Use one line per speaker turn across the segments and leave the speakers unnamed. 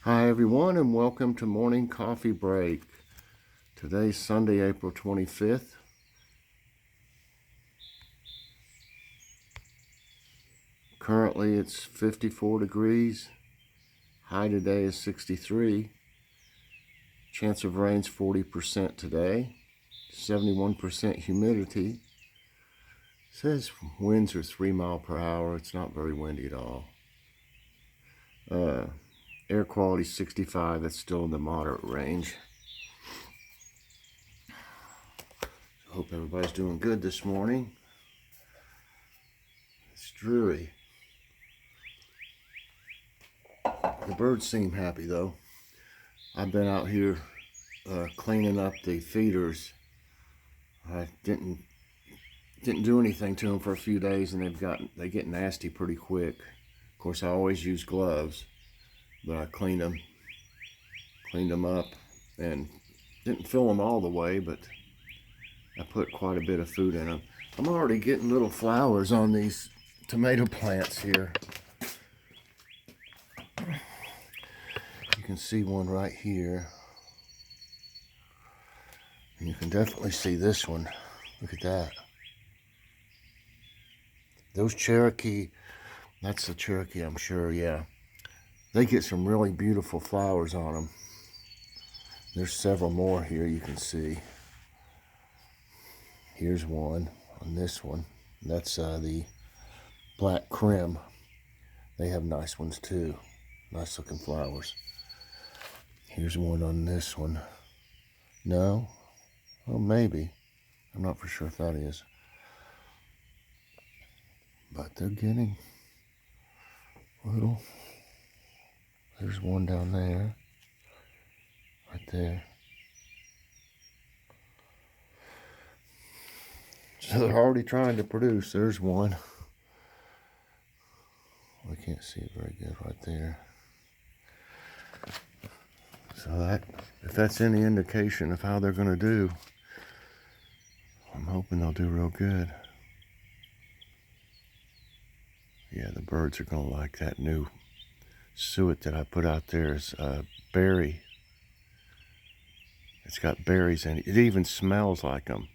Hi everyone, and welcome to Morning Coffee Break. Today's Sunday, April 25th. Currently it's 54 degrees. High today is 63. Chance of rain's 40% today. 71% humidity. Says winds are 3 miles per hour. It's not very windy at all. Air quality 65. That's still in the moderate range. Hope everybody's doing good this morning. It's dreary. The birds seem happy though. I've been out here cleaning up the feeders. I didn't do anything to them for a few days, and they get nasty pretty quick. Of course, I always use gloves, but I cleaned them up, and didn't fill them all the way, but I put quite a bit of food in them. I'm already getting little flowers on these tomato plants here. You can see one right here. And you can definitely see this one. Look at that. Those Cherokee, that's the Cherokee, I'm sure, yeah. They get some really beautiful flowers on them. There's several more here you can see. Here's one on this one. That's the black crim. They have nice ones too. Nice looking flowers. Here's one on this one. No? Well, maybe. I'm not for sure if that is. But they're getting little. There's one down there. Right there. So they're already trying to produce. There's one. We can't see it very good right there. So if that's any indication of how they're going to do, I'm hoping they'll do real good. Yeah, the birds are going to like that new suet that I put out there. Is berry. It's got berries in it. It even smells like them.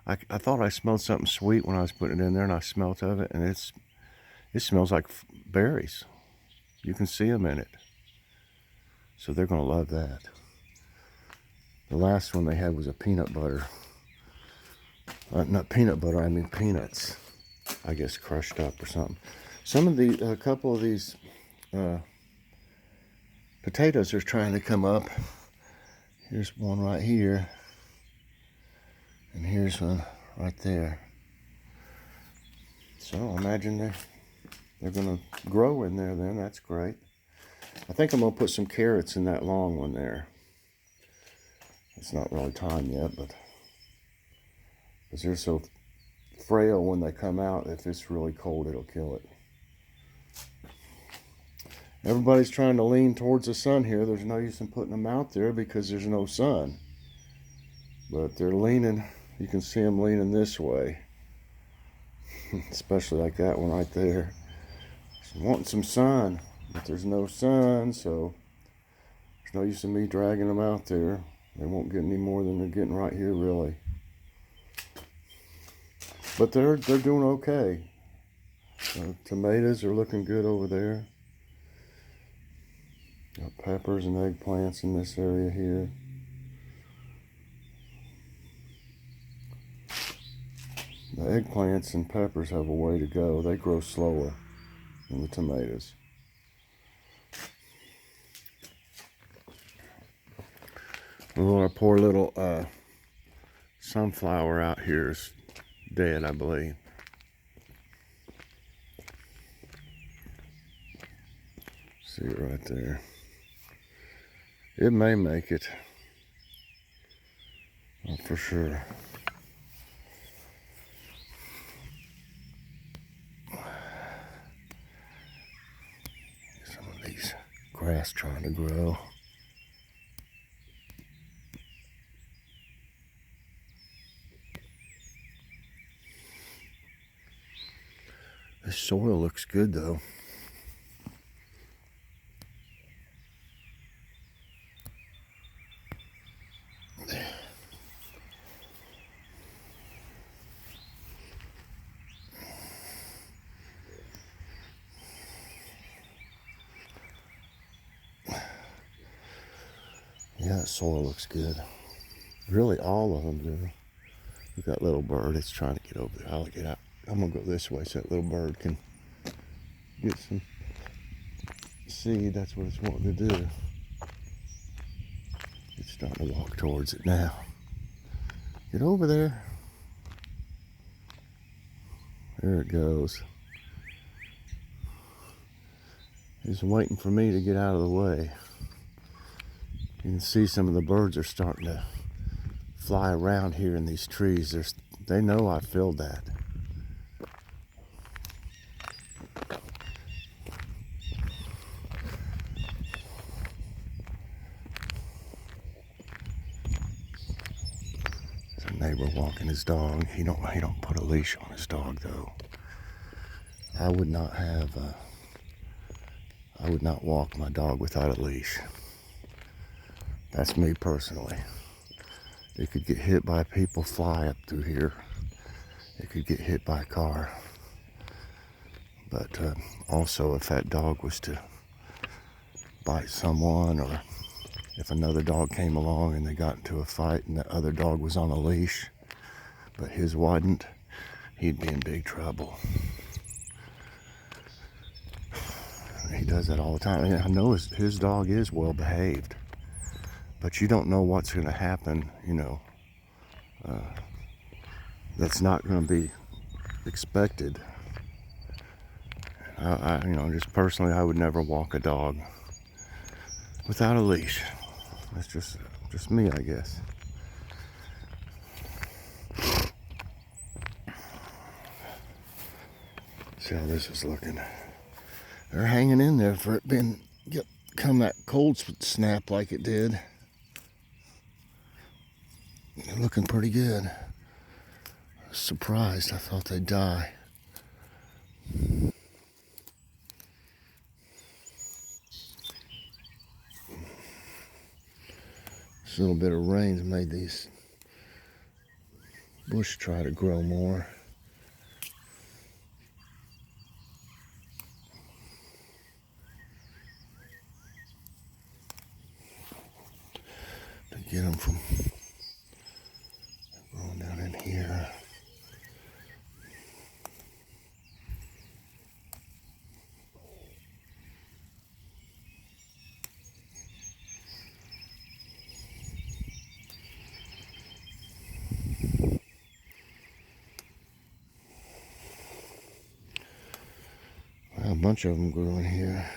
I thought I smelled something sweet when I was putting it in there, and I smelled of it, and it smells like berries. You can see them in it. So they're going to love that. The last one they had was a peanut butter. Not peanut butter, I mean peanuts. I guess crushed up or something. A couple of these potatoes are trying to come up. Here's one right here. And here's one right there. So I imagine they're going to grow in there then. That's great. I think I'm going to put some carrots in that long one there. It's not really time yet, but because they're so frail when they come out, if it's really cold, it'll kill it. Everybody's trying to lean towards the sun here. There's no use in putting them out there because there's no sun. But they're leaning. You can see them leaning this way. Especially like that one right there. So wanting some sun, but there's no sun, so there's no use in me dragging them out there. They won't get any more than they're getting right here, really. But they're doing okay. Tomatoes are looking good over there. Got peppers and eggplants in this area here. The eggplants and peppers have a way to go. They grow slower than the tomatoes. Well, our poor little sunflower out here is dead, I believe. See it right there. It may make it. Not for sure. Some of these grass trying to grow. The soil looks good though. Yeah, that soil looks good. Really, all of them do. Look at that little bird. It's trying to get over there. I'll get out. I'm going to go this way so that little bird can get some seed. That's what it's wanting to do. It's starting to walk towards it now. Get over there. There it goes. He's waiting for me to get out of the way. You can see some of the birds are starting to fly around here in these trees. They know I filled that. There's a neighbor walking his dog. He don't put a leash on his dog though. I would not walk my dog without a leash. That's me personally. It could get hit by people, fly up through here. It could get hit by a car. But also if that dog was to bite someone, or if another dog came along and they got into a fight and the other dog was on a leash, but his wasn't, he'd be in big trouble. He does that all the time. And I know his dog is well behaved, but you don't know what's going to happen, you know, that's not going to be expected. You know, just personally, I would never walk a dog without a leash. That's just me, I guess. See how this is looking. They're hanging in there for it come that cold snap like it did. They're looking pretty good. I was surprised. I thought they'd die. This little bit of rain's made these bush try to grow more. To get them from growing down in here. Well, a bunch of them grew in here.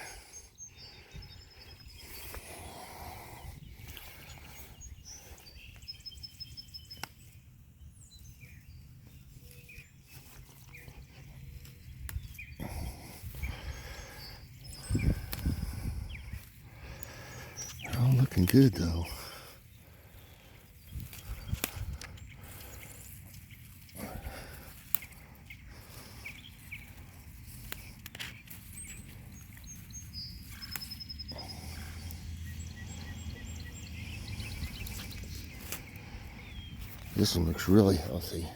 They're all looking good though. This one looks really healthy.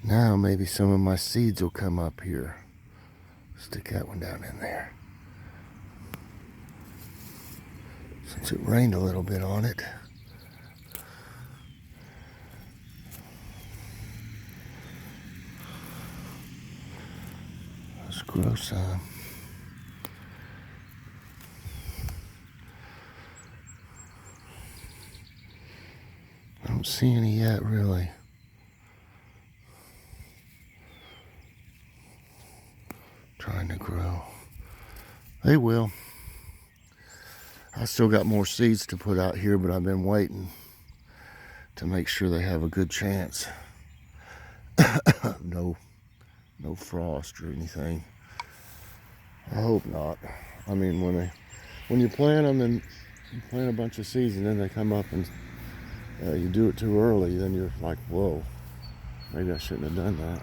Now maybe some of my seeds will come up here. Stick that one down in there. Since it rained a little bit on it. Let's grow some. I don't see any yet, really. Trying to grow. They will. I still got more seeds to put out here, but I've been waiting to make sure they have a good chance. No frost or anything. I hope not. I mean, when you plant them and you plant a bunch of seeds and then they come up and you do it too early, then you're like, whoa, maybe I shouldn't have done that.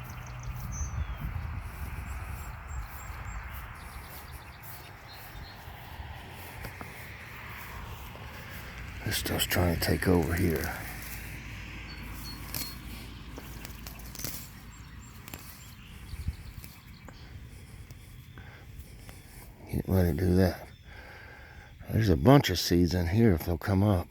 This stuff's trying to take over here. way to do that. There's a bunch of seeds in here if they'll come up.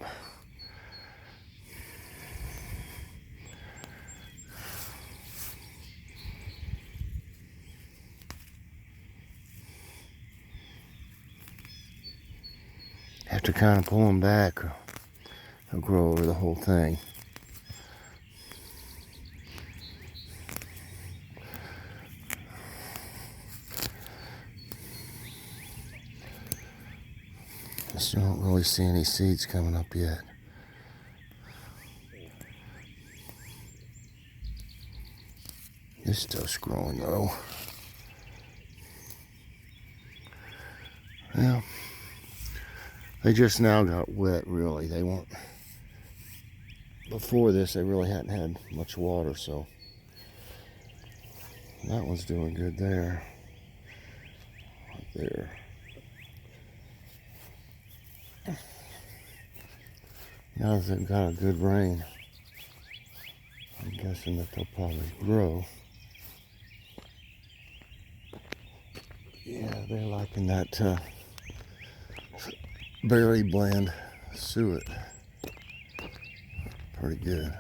Have to kind of pull them back, or they'll grow over the whole thing. Just don't really see any seeds coming up yet. This stuff's growing though. Well, they just now got wet, really. They weren't, before this they really hadn't had much water, so that one's doing good there. Right there. Now that they've got a good rain, I'm guessing that they'll probably grow. Yeah, they're liking that berry blend suet. Pretty good.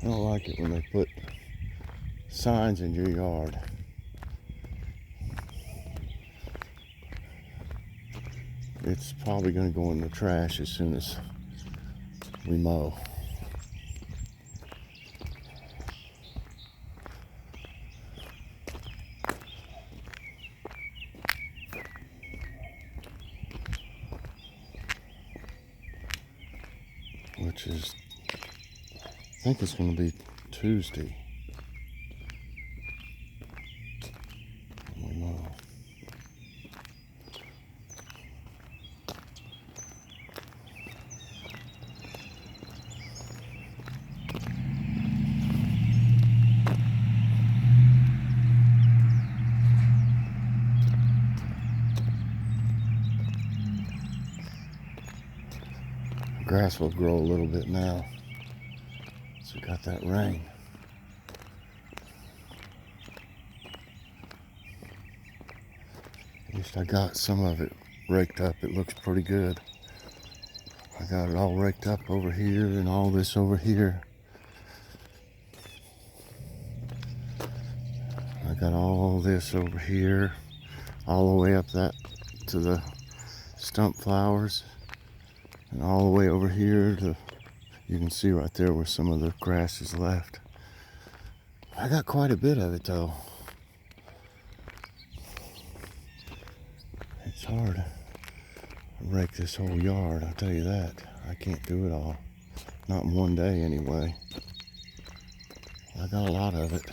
I don't like it when they put signs in your yard. It's probably going to go in the trash as soon as we mow. Which is, I think it's going to be Tuesday. We mow. Grass will grow a little bit now. So we got that rain. At least I got some of it raked up. It looks pretty good. I got it all raked up over here and all this over here. I got all this over here, all the way up that to the stump flowers, and all the way over here to, you can see right there where some of the grass is left. I got quite a bit of it though. It's hard to rake this whole yard, I'll tell you that. I can't do it all. Not in one day anyway. I got a lot of it.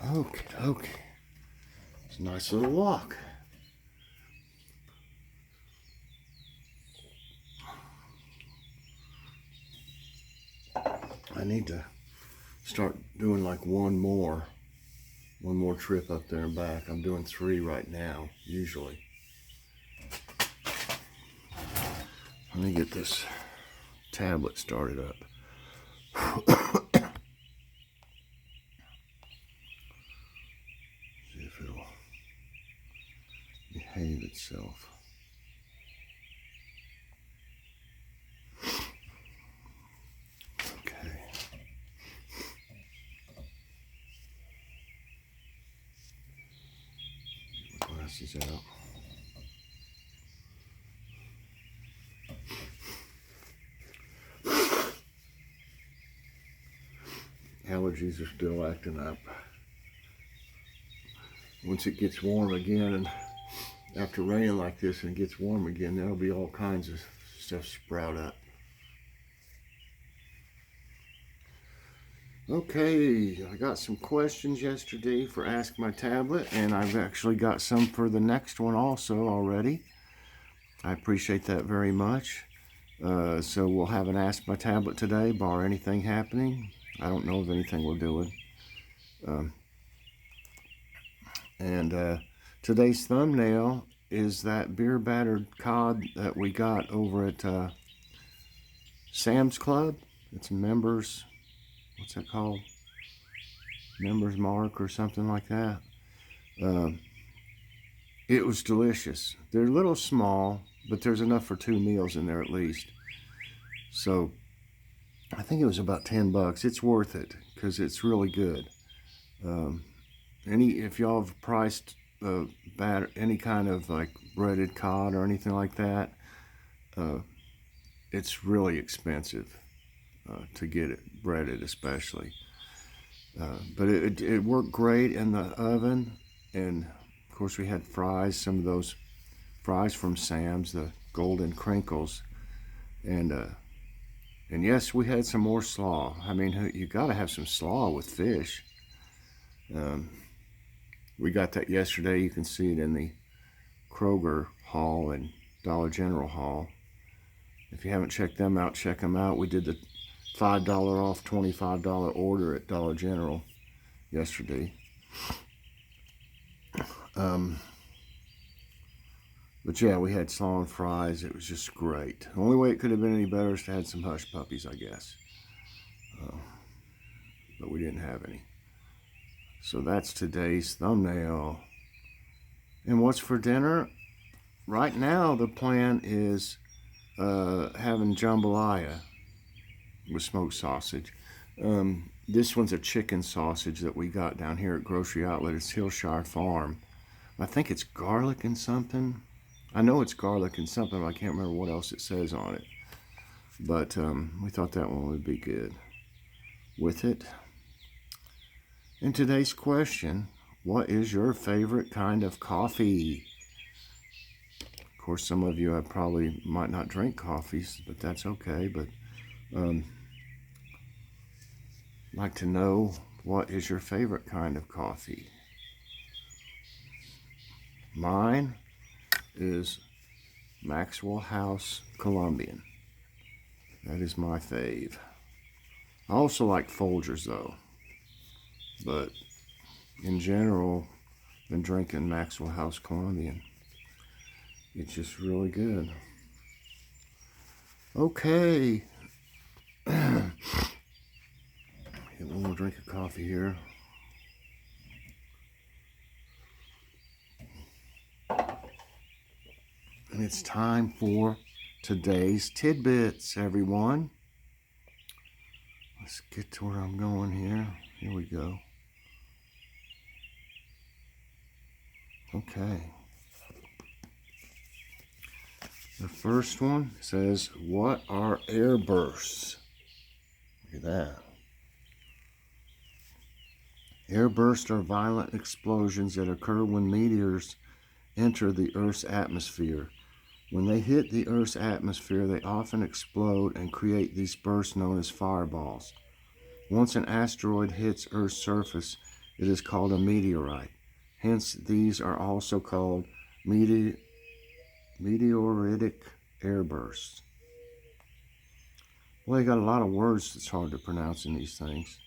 Oh, okay. It's a nice little walk. I need to start doing like one more trip up there and back. I'm doing 3 right now, usually. Let me get this tablet started up. See if it'll behave itself. Okay. glasses out. Allergies are still acting up. Once it gets warm again, and after raining like this and it gets warm again, there'll be all kinds of stuff sprout up. Okay, I got some questions yesterday for Ask My Tablet, and I've actually got some for the next one also already. I appreciate that very much. So we'll have an Ask My Tablet today, bar anything happening. I don't know of anything we're doing. Today's thumbnail is that beer battered cod that we got over at Sam's Club. It's members, what's that called? Members Mark or something like that. It was delicious. They're a little small, but there's enough for 2 meals in there at least. So I think it was about $10. It's worth it because it's really good. If y'all have priced any kind of like breaded cod or anything like that, it's really expensive to get it breaded, especially. But it worked great in the oven, and of course we had fries, some of those fries from Sam's, the golden crinkles, and yes, we had some more slaw. I mean, you got to have some slaw with fish. We got that yesterday. You can see it in the Kroger haul and Dollar General haul. If you haven't checked them out, check them out. We did the $5 off $25 order at Dollar General yesterday. But yeah, we had slaw and fries. It was just great. The only way it could have been any better is to have some hush puppies, I guess. But we didn't have any. So that's today's thumbnail. And what's for dinner? Right now, the plan is having jambalaya with smoked sausage. This one's a chicken sausage that we got down here at Grocery Outlet. It's Hillshire Farm. I think it's garlic and something. I know it's garlic and something, but I can't remember what else it says on it. But we thought that one would be good with it. And today's question, what is your favorite kind of coffee? Of course, some of you probably might not drink coffees, but that's okay. But I'd like to know, what is your favorite kind of coffee? Mine is Maxwell House Colombian. That is my fave. I also like Folgers though. But in general, I've been drinking Maxwell House Colombian. It's just really good. Okay. Get one more drink of coffee here. And it's time for today's tidbits, everyone. Let's get to where I'm going here. Here we go. Okay. The first one says, what are air bursts? Look at that. Air bursts are violent explosions that occur when meteors enter the Earth's atmosphere. When they hit the Earth's atmosphere, they often explode and create these bursts known as fireballs. Once an asteroid hits Earth's surface, it is called a meteorite. Hence, these are also called meteoritic airbursts. Well, they got a lot of words that's hard to pronounce in these things.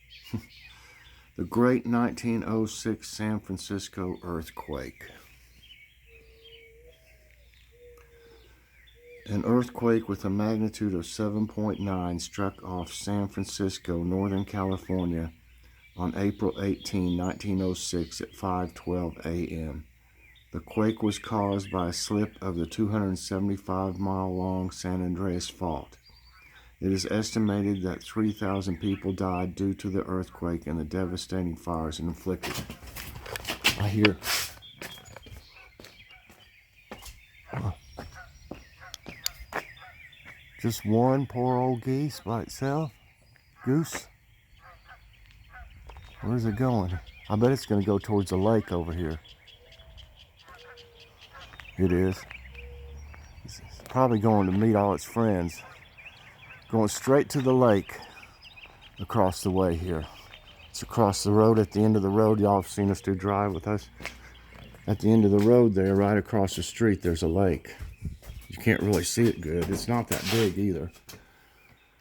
The Great 1906 San Francisco Earthquake. An earthquake with a magnitude of 7.9 struck off San Francisco, Northern California on April 18, 1906 at 5:12 a.m. The quake was caused by a slip of the 275-mile-long San Andreas Fault. It is estimated that 3,000 people died due to the earthquake and the devastating fires it inflicted. I hear Just one poor old geese by itself? Goose? Where's it going? I bet it's going to go towards the lake over here. It is. It's probably going to meet all its friends. Going straight to the lake across the way here. It's across the road, at the end of the road. Y'all have seen us do drive with us. At the end of the road there, right across the street, there's a lake. You can't really see it good. It's not that big either.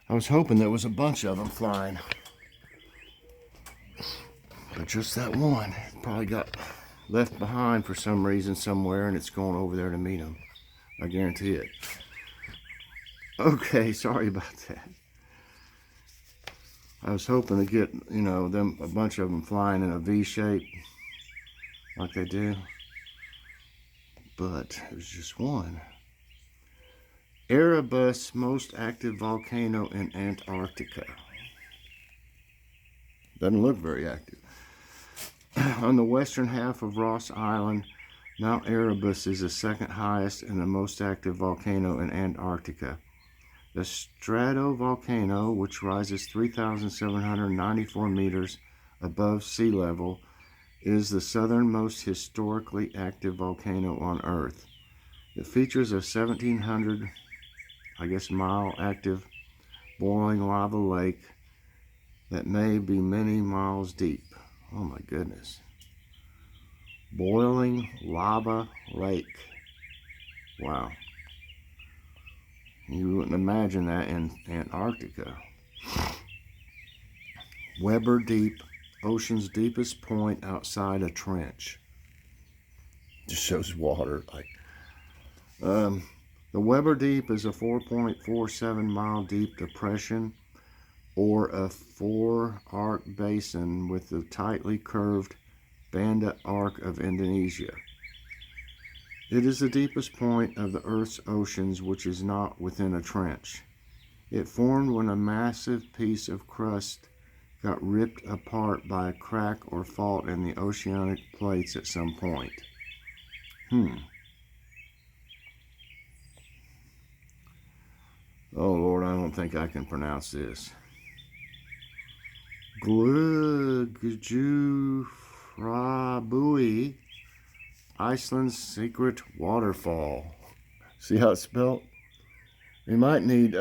I was hoping there was a bunch of them flying. But just that one probably got left behind for some reason somewhere, and it's going over there to meet them. I guarantee it. Okay, sorry about that. I was hoping to get, a bunch of them flying in a V shape like they do. But it was just one. Erebus, most active volcano in Antarctica. Doesn't look very active. On the western half of Ross Island, Mount Erebus is the second highest and the most active volcano in Antarctica. The stratovolcano, which rises 3,794 meters above sea level, is the southernmost historically active volcano on Earth. It features a 1,700, mile active boiling lava lake that may be many miles deep. Oh my goodness. Boiling lava lake. Wow. You wouldn't imagine that in Antarctica. Weber Deep, ocean's deepest point outside a trench. Just shows water. The Weber Deep is a 4.47 mile deep depression, or a four-arc basin with the tightly curved Banda Arc of Indonesia. It is the deepest point of the Earth's oceans which is not within a trench. It formed when a massive piece of crust got ripped apart by a crack or fault in the oceanic plates at some point. Oh Lord, I don't think I can pronounce this. Gluggjufrabui, Iceland's secret waterfall. See how it's spelled? We might need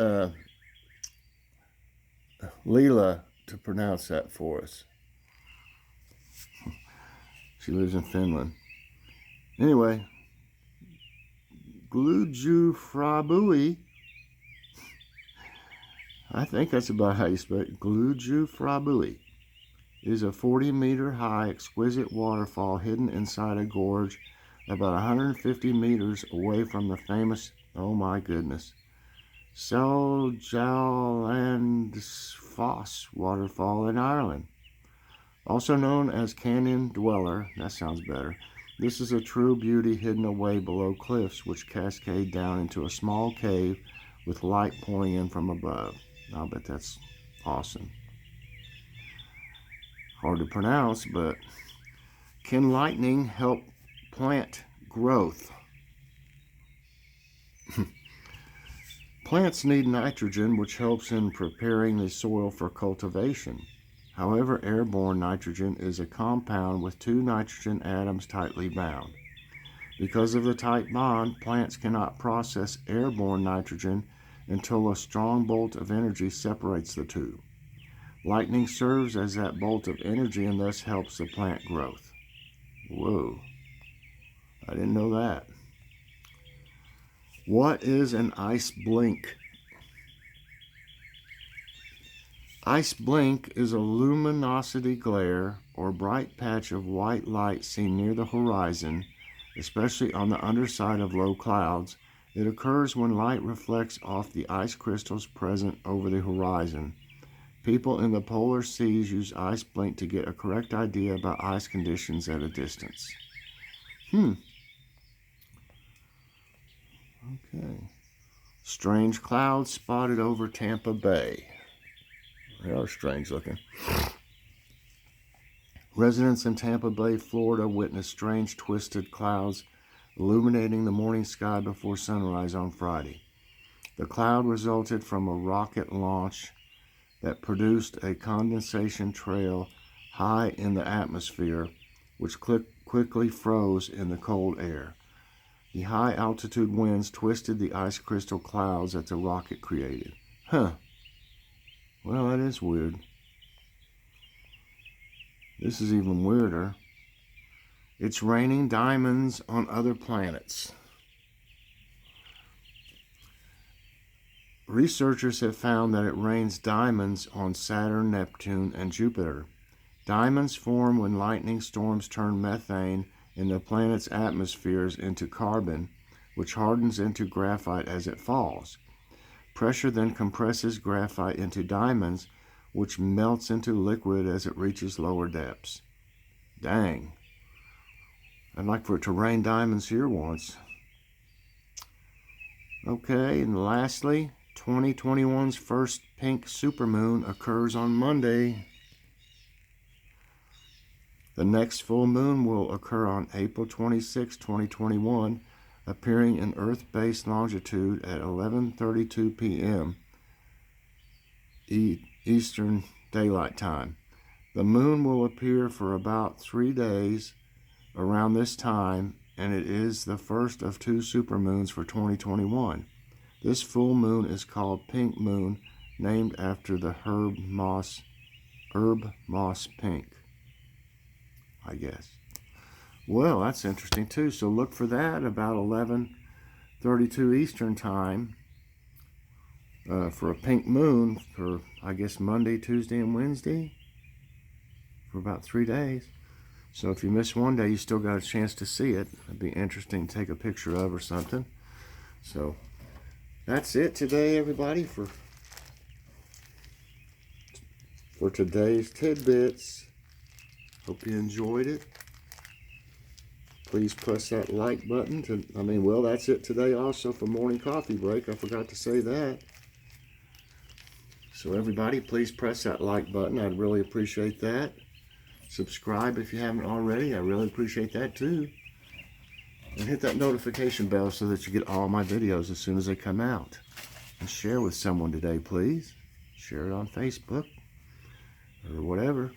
Leela to pronounce that for us. She lives in Finland. Anyway, Gluggjufrabui, I think that's about how you spell it. Gluggjufrabui is a 40-meter high exquisite waterfall hidden inside a gorge about 150 meters away from the famous, oh my goodness, Seljalandsfoss waterfall in Ireland. Also known as Canyon Dweller, that sounds better. This is a true beauty hidden away below cliffs which cascade down into a small cave with light pouring in from above. I'll bet that's awesome. Hard to pronounce, but can lightning help plant growth? Plants need nitrogen, which helps in preparing the soil for cultivation. However, airborne nitrogen is a compound with two nitrogen atoms tightly bound. Because of the tight bond, plants cannot process airborne nitrogen until a strong bolt of energy separates the two. Lightning serves as that bolt of energy and thus helps the plant growth. Whoa, I didn't know that. What is an ice blink? Ice blink is a luminosity glare or bright patch of white light seen near the horizon, especially on the underside of low clouds. It occurs when light reflects off the ice crystals present over the horizon. People in the polar seas use ice blink to get a correct idea about ice conditions at a distance. Okay. Strange clouds spotted over Tampa Bay. They are strange looking. Residents in Tampa Bay, Florida, witnessed strange twisted clouds illuminating the morning sky before sunrise on Friday. The cloud resulted from a rocket launch that produced a condensation trail high in the atmosphere, which quickly froze in the cold air. The high-altitude winds twisted the ice crystal clouds that the rocket created. Huh. Well, that is weird. This is even weirder. It's raining diamonds on other planets. Researchers have found that it rains diamonds on Saturn, Neptune, and Jupiter. Diamonds form when lightning storms turn methane in the planet's atmospheres into carbon, which hardens into graphite as it falls. Pressure then compresses graphite into diamonds, which melts into liquid as it reaches lower depths. Dang. I'd like for it to rain diamonds here once. Okay, and lastly, 2021's first pink supermoon occurs on Monday. The next full moon will occur on April 26, 2021, appearing in Earth-based longitude at 11:32 p.m. Eastern Daylight Time. The moon will appear for about 3 days around this time, and it is the first of 2 supermoons for 2021. This full moon is called Pink Moon, named after the herb moss pink, I guess. Well, that's interesting too. So look for that about 11:32 Eastern Time for a pink moon for, I guess, Monday, Tuesday, and Wednesday for about 3 days. So if you miss one day, you still got a chance to see it. It'd be interesting to take a picture of or something. So that's it today, everybody, for today's Tidbits. Hope you enjoyed it. Please press that like button that's it today also for morning coffee break. I forgot to say that. So everybody, please press that like button. I'd really appreciate that. Subscribe if you haven't already. I really appreciate that too. And hit that notification bell so that you get all my videos as soon as they come out. And share with someone today, please. Share it on Facebook or whatever.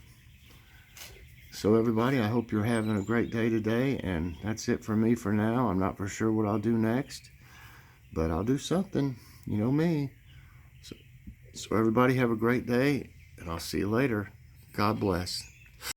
So everybody, I hope you're having a great day today, and that's it for me for now. I'm not for sure what I'll do next, but I'll do something. You know me. So everybody have a great day, and I'll see you later. God bless.